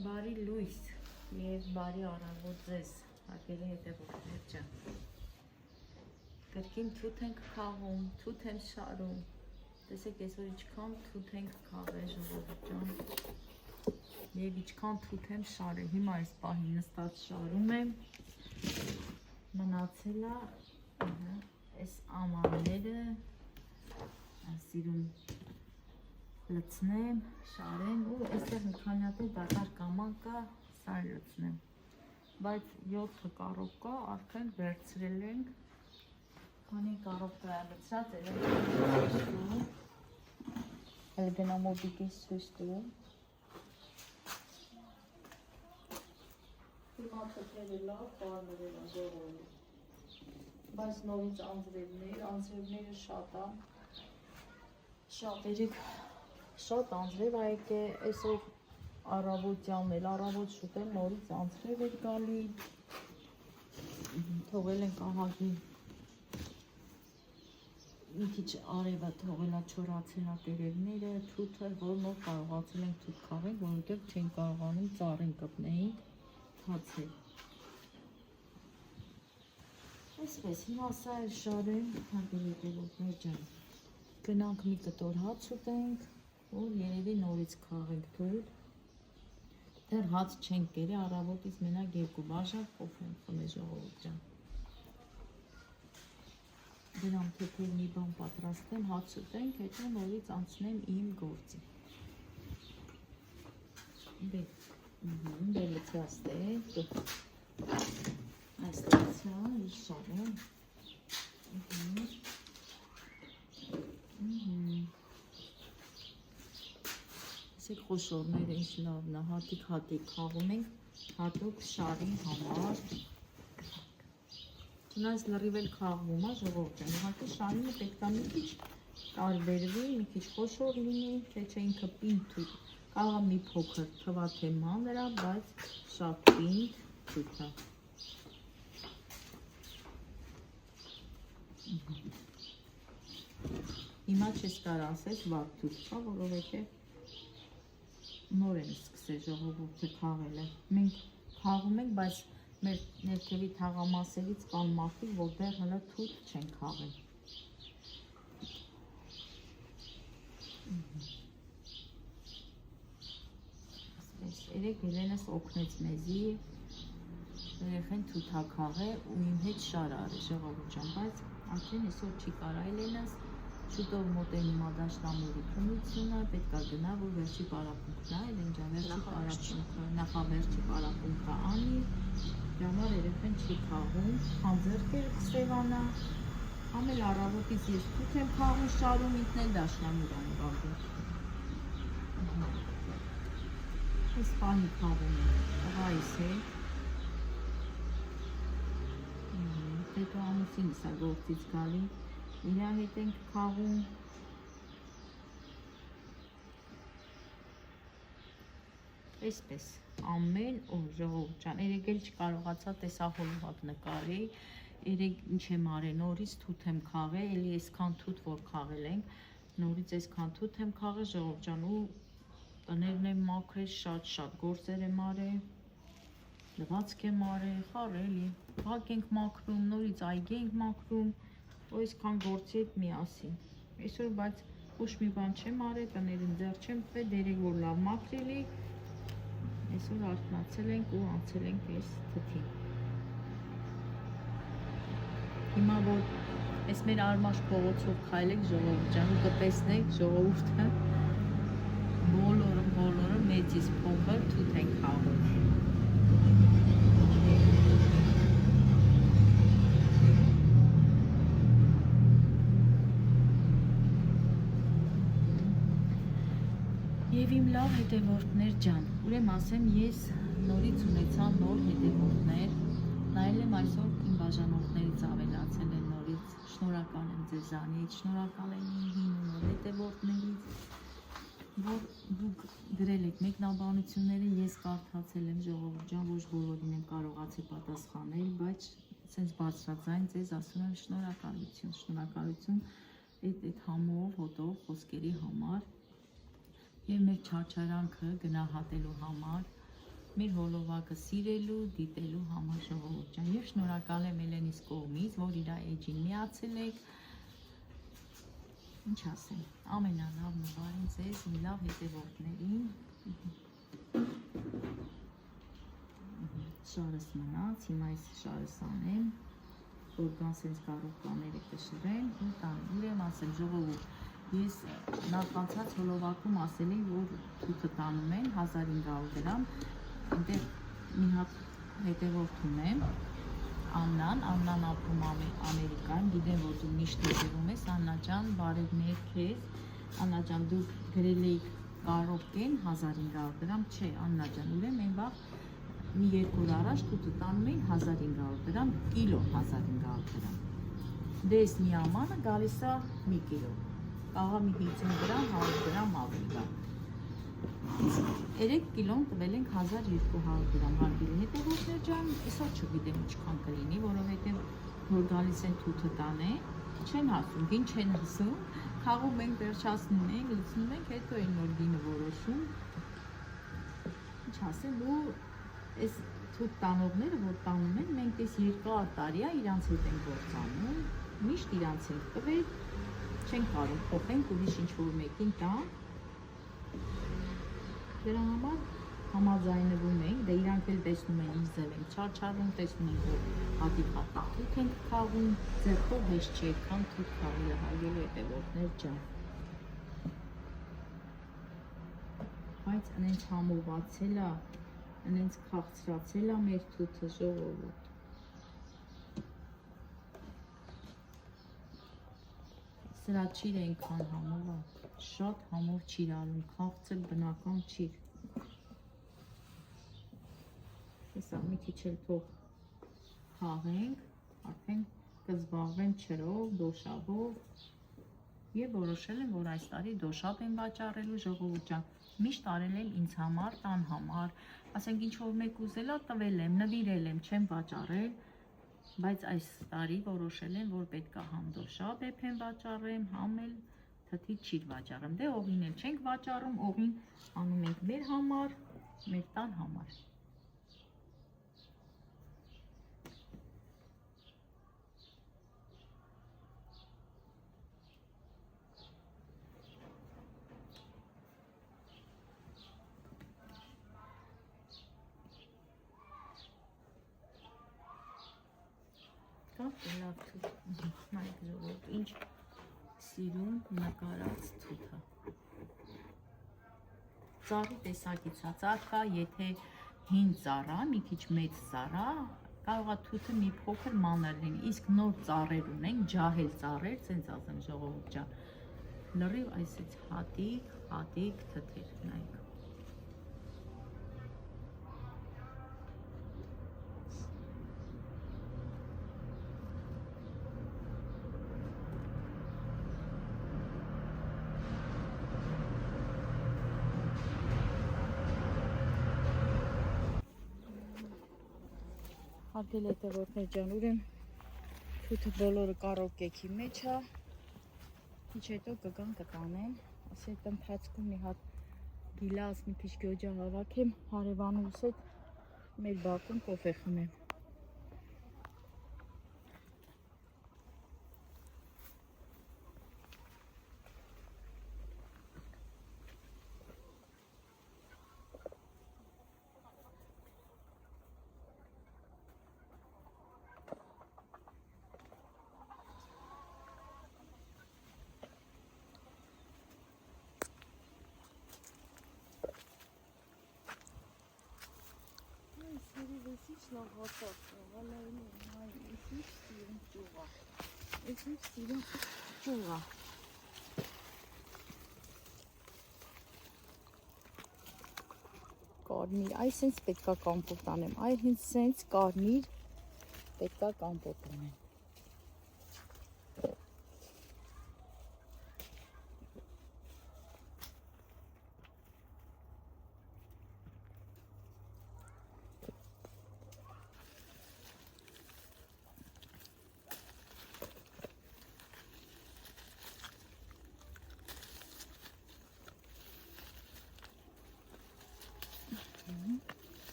Բարի լույս և բարի առավոտ ձեզ, հարգելի հետևորդներ ջան։ Կրկին թութ ենք քաղում, թութ եմ շարում։ Տեսեք, այսօր ինչքան թութ ենք քաղել, ժողովուրդ ջան։ Եվ ինչքան թութ եմ շարել։ Հիմա այս պահին նստած շարում եմ։ Մնացել է այս ամանները, սիրուն լցնեմ, շարեմ ու այստեղ մի քանի հատ դատարկ աման կա, սա լցնեմ։ Բայց 7 կարոտ կա, արդեն վերցրել ենք։ Քանի կարոտ կա լցրած, էլ գնամ օբիկից ցույց տուം։ Հիմա թթերը լավ պարներել են ժողովուրդ։ Բայց նորից անձրևները շատ է։ Շատ անձրև է եկել, այսօր առավոտյան էլ, առավոտ շուտ էլ նորից անձրև էր գալի, թողել ենք ահագի, մի քիչ արևը թողել է չորացել է տերևները, թութը, որ նոր կարողացել ենք թութ քաղենք, որովհետև չենք կարողանում ծառին կպնեինք, թացել։ Այսպես, հիմա սա էլ շարեմ, հարգելի հետևորդներ ջան, գնանք մի կտոր հաց ուտենք, որ երևի նորից քաղենք թութ, դեռ հաց չենք կերել, առավոտից մենակ 2 բաժակ կոֆե ենք խմել ժողովուրդ ջան։ Գնամ թեթև մի բան պատրաստեմ, հաց ուտենք, հետո նորից անցնեմ իմ գործի։ Դե լցրաստ է, այս լցրա, ես շարեմ։ Տեսեք խոշորները ինչ լավն է, հատիկ քաղում ենք հատուկ շարի համար։ Չնայած լրիվ էլ քաղվում է ժողովուրդ ջան, ուղղակի շարինը պետք է մի քիչ տարբերվի, մի քիչ խոշոր լինի, թե չէ ինքը պինդ թութ, կարող է մի փոքր թվա թե մանր է, բայց շատ պինդ թութ է։ Հիմա չես կարող ասես վատ թութ կա, որովհետև նոր եմ սկսել ժողովուրդը քաղելը։ Մենք քաղում ենք, բայց մեր ներքևի թաղամասերից կան մարդիկ, որ դեռ հələ թութ չեն քաղել։ Այսպես, երեք Հելենս օգնեց մեզի, երեխեն թութ է քաղել ու իմ հետ շար արի ժողովուրդ ջան, բայց արդեն այսօր չի կարա Հելենս, շուտով մոտենում է դաշնամուրի քննությունը, պետք է գնա, որ վերջի պարապմունքն է, նախավերջի պարապմունքը անի, դրա համար երեխեն չի քաղում, խանձերքերը կսևանա, ամել առավոտից ես թութ եմ քաղում, շարում, ինքն էլ դաշնամուր եմ գալու։ Այս պահի քաղում եմ, տղայիս հետ, հետո ամուսինս է գործից գալի, իրա հետ ենք քաղում։ Այսպես, ամեն օր ժողովուրդ ջան, երեկ էլ չկարողացա տեսահոլովակ նկարի, երեկ ինչ եմ արել, նորից թութ եմ քաղել, էլի այսքան թութ որ քաղել ենք, նորից այսքան թութ եմ քաղել ժողովուրդ ջան ու տներն եմ մաքրել, շատ գործեր եմ արել, լվացք եմ արել, խառ էլի, հակ ենք մաքրում, նորից այգի ենք մաքրում, այսքան գործի հետ միասին։ Այսօր բայց ուշ մի բան չեմ արել, տներին ձեռ չեմ տվել, դերեկ որ լավ մաքրելի, այսօր արթնացել ենք ու անցել ենք այս թթին։ Հիմա որ այս մեր Արմաշ փողոցով քայլեք ժողովուրդ ջան ու կտեսնեք ժողովուրդը բոլորը մեծից փոքր թութ են քաղում։ Եվ իմ լավ հետևորդներ ջան, ուրեմն ասեմ ես նորից ունեցա նոր հետևորդներ, նայել եմ այսօր իմ բաժանորդներից ավելացել են նորից, շնորհակալ եմ ձեզանից, շնորհակալ եմ իմ հին ու նոր հետևորդներից, որ դուք գրել եք մեկնաբանությունները, ես կարդացել եմ ժողովուրդ ջան, ոչ բոլորին եմ կարողացել պատասխանել, բայց սենց բարձրաձայն ձեզ ասում եմ շնորհակալություն այդ համով, հոտով, խոսքերի համար և մեր չարչարանքը գնահատելու համար, մեր հոլովակը սիրելու, դիտելու համար ժողովուրդ ջան, եւ շնորհակալ եմ Էլենիս կողմից, որ իր էջին միացել եք։ Ինչ ասեմ, ամենալավն ու բարին ձեզ, իմ լավ հետևորդներին։ Շարս մնաց, հիմա այս շարս անեմ, որ կան սենց կարող բաները կշռեն ու տան, ուրեմ ասեմ ժողովուրդ, ես նախանցած հոլովակում ասել էի, որ թութը տանում են 1500 դրամ, այնտեղ մի հատ հետևորդ ունեմ, Աննան ապրում Ամերիկայում, գիտեմ, որ դու միշտ հետևում ես, Աննա ջան, բարևներ քեզ, Աննա ջան, դու գրել էիք կարողկեն 1500 դրամ, չէ, Աննա ջան, ուրեմն այն վաղ մի 2 օր առաջ թութը տանում էին 1500 դրամ, կիլո 1500 դրամ, դե ես մի ամանը գալիս է մի կիլո, կաղա մի 50 դրամ, 100 դրամ ավելի գա, 3 կիլոն տվել ենք 1200 դրամ, հարգելի հետևորդներ ջան, այսօր չգիտեմ ինչքան կլինի, որովհետև որ գալիս են թութը տանեն, չեն հասում, գին չեն լսում, խաղում ենք, վերջացնում ենք, լցնում ենք, հետո են նոր գինը որոշում, ինչ ասեմ, ու այս թութ տանողները, որ տանում են, մենք այս երկար տարի է իրանց հետ ենք գործանում, միշտ իրանց ենք տվել, չենք կարող փոխենք ուրիշ ինչ-որ մեկին տան, դրա համար համաձայնվում ենք, դե իրանք էլ տեսնում են ինչ ձև ենք չարչարվում, տեսնում ենք, որ հատիկ-հատիկ թութ ենք խաղում, ձեռքով հեշտ չի այդքան թութ խաղելը, հարգելի հետևորդներ ջան։ Բայց ընենց համովածել է, ընենց քաղցրացել է մեր թութը ժողովուրդ։ Սրա չիր այնքան համով է, շատ համով չիր ալում, քաղցր բնական չիր։ Հեսա մի քիչ էլ թող խաղենք, արդեն կզբաղվեմ չրով, դոշաբով և որոշել եմ, որ այս տարի դոշաբ եմ վաճառելու ժողովուրդ ջան, միշտ արել եմ ինձ համար, տան համար, ասենք ինչ-որ մեկ ուզել է տվել եմ, նվիրել եմ, չեմ վաճառել, բայց այս տարի որոշել եմ, որ պետք է համ դոշաբ եմ վաճառեմ, համ էլ թթի չիր վաճառեմ, դե օղին էլ չենք վաճառում, օղին անում ենք մեր համար, մեր տան համար։ Լավ թութ, նայեք ժողովուրդ, ինչ սիրուն նկարած թութը։ Ծառի տեսակից է, ծառ կա, եթե հին ծառ, մի քիչ մեծ ծառ, կարող է թութը մի փոքր մանր լինի, իսկ նոր ծառեր ունենք, ջահել ծառեր, ցենց ասեմ ժողովուրդ ջան, լրիվ այսից հատիկ թթեր, նայեք։ Հարգելի հետևորդներ ջան, ուրեմն թութը բոլորը կարողկեքի մեջ է, ինչ հետո կգան կտանեն, ասի այդ ընթացքում մի հատ գիլաս, մի քիչ գյոջա հավաքեմ, հարևանուս հետ մեր բակում կոֆե խմեմ։ Լավ հատած, վալայնի, նայ, ես ինչ սիրում ճուղա, ես ինչ սիրում ճուղա։ Կարմիր, այ սենց պետքա կամպոտ անեմ, այ հենց սենց կարմիր պետքա կամպոտ անեմ։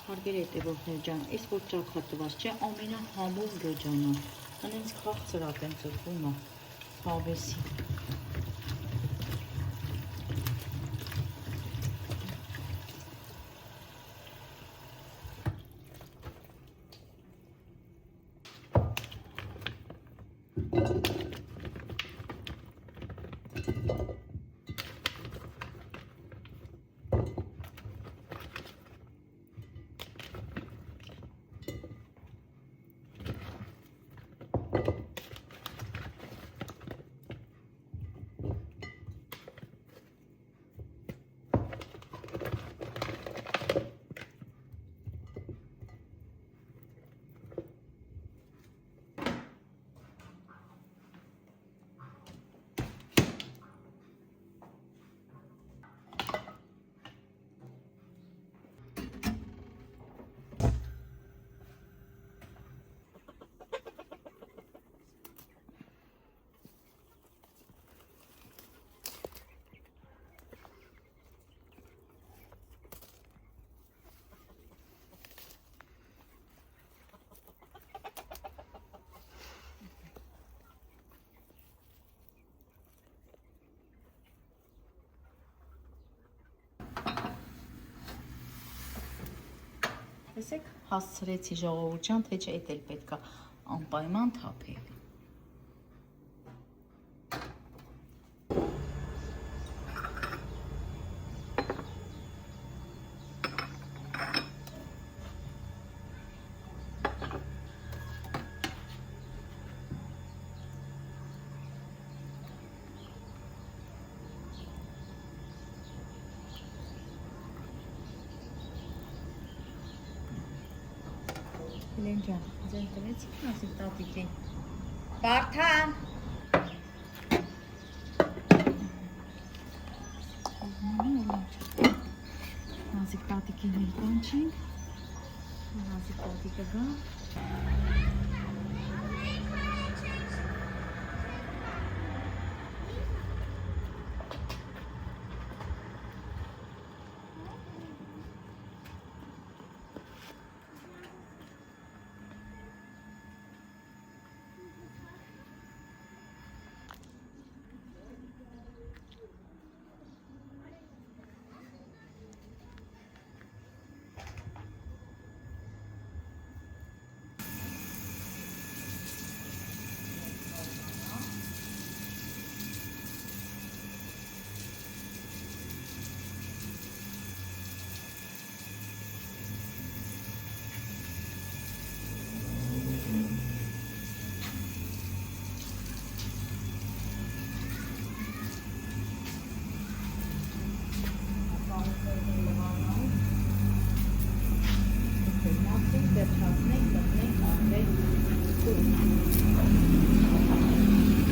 Հարգելի հետևորդներ ջան, այս որ ճակատված չէ, ամենահամուր գոջանա։ Անենց քաղցր ատեմ ծրվում է հավեսի։ Տեսեք, հասցրեցի ժողովուրդ ջան, թե չէ էդ էլ պետք է անպայման թափել։ Հելեն ջան, ձեն տվեցիք նասիկ տատիկին։ Բարթան։ Նասիկ տատիկին էլ կանչենք։ Նասիկ տատիկը գա։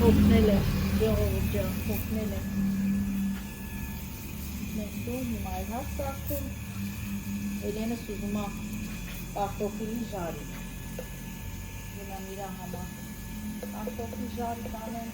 Հոգնել է, ժողովուրդ ջան, հոգնել է։ Մենք դու հիմա այլ հաց ծախում, Էլենը սուզում է կարտոֆիլի ժարի։ Գնամ իրա համար կարտոֆիլի ժարի տանեմ։